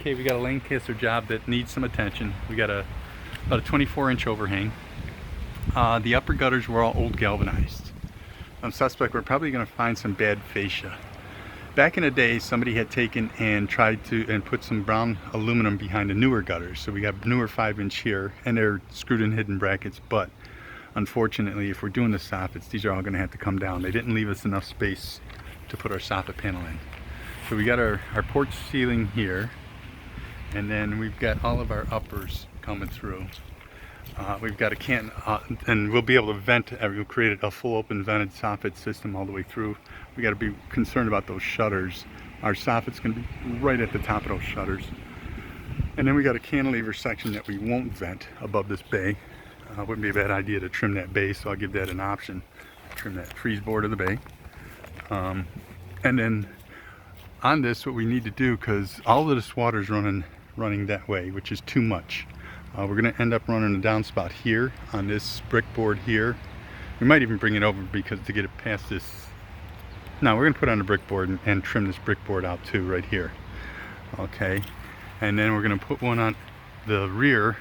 Okay, we got a lane caster job that needs some attention. We got about a 24-inch overhang. The upper gutters were all old galvanized. I'm suspect we're probably going to find some bad fascia. Back in the day, somebody had taken and tried to put some brown aluminum behind the newer gutters. So we got newer 5-inch here, and they're screwed in hidden brackets. But unfortunately, if we're doing the soffits, these are all going to have to come down. They didn't leave us enough space to put our soffit panel in. So we got our porch ceiling here. And then we've got all of our uppers coming through. We've got a can, and we'll be able to vent. We'll create a full open vented soffit system all the way through. We got to be concerned about those shutters. Our soffit's going to be right at the top of those shutters. And then we got a cantilever section that we won't vent above this bay. Wouldn't be a bad idea to trim that bay, so I'll give that an option. Trim that freeze board of the bay. And then on this, what we need to do, because all of this water is running that way, which is too much. We're going to end up running a downspout here on this brick board here. We might even bring it over because to get it past this. No, we're going to put it on the brick board and trim this brick board out too right here. Okay, and then we're going to put one on the rear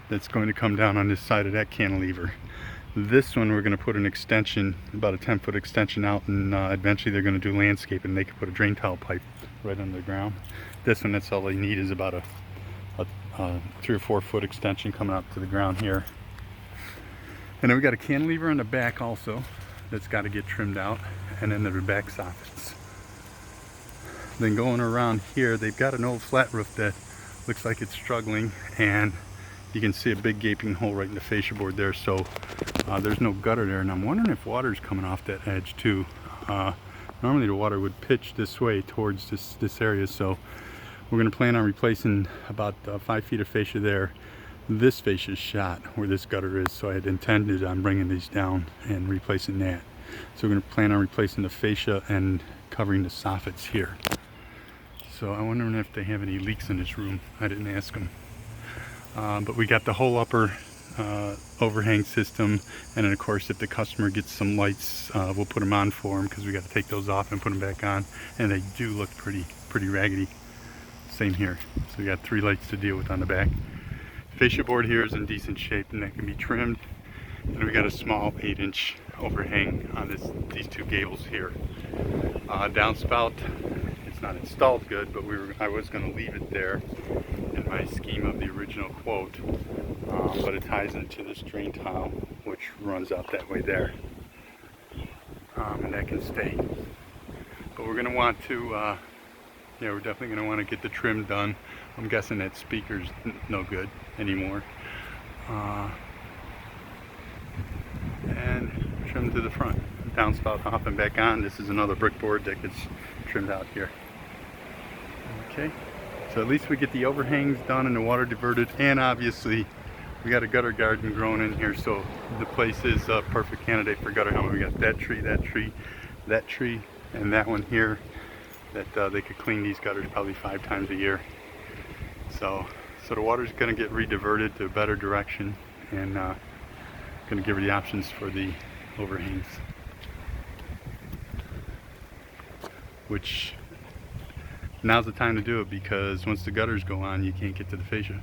that's going to come down on this side of that cantilever. This one we're going to put an extension, about a 10-foot extension out, and eventually they're going to do landscaping. They could put a drain tile pipe right under the ground. This one, that's all they need, is about a 3 or 4 foot extension coming up to the ground here. And then we got a cantilever on the back also that's got to get trimmed out, and then the back soffits. Then going around here, they've got an old flat roof that looks like it's struggling, and you can see a big gaping hole right in the fascia board there. So there's no gutter there, and I'm wondering if water's coming off that edge too. Normally the water would pitch this way towards this area, so we're going to plan on replacing about 5 feet of fascia there. This fascia is shot where this gutter is, so I had intended on bringing these down and replacing that. So we're going to plan on replacing the fascia and covering the soffits here. So I'm wondering if they have any leaks in this room. I didn't ask them. But we got the whole upper overhang system, and then of course if the customer gets some lights, we'll put them on for them, because we got to take those off and put them back on, and they do look pretty raggedy. Same here. So we got 3 lights to deal with on the back. Fascia board here is in decent shape, and that can be trimmed. And we got a small 8-inch overhang on these 2 gables here. Downspout, it's not installed good, but I was going to leave it there in my scheme of the original quote, but it ties into this drain tile, which runs out that way there, and that can stay. But we're going to want to, yeah, we're definitely going to want to get the trim done. I'm guessing that speaker's no good anymore. And trim to the front. Downspout off and back on. This is another brick board that gets trimmed out here. Okay, so at least we get the overhangs done and the water diverted, and obviously we got a gutter garden growing in here, so the place is a perfect candidate for gutter helmet. We got that tree, that tree, that tree, and that one here that they could clean these gutters probably 5 times a year. So the water's going to get re-diverted to a better direction, and going to give her the options for the overhangs, which now's the time to do it, because once the gutters go on, you can't get to the fascia.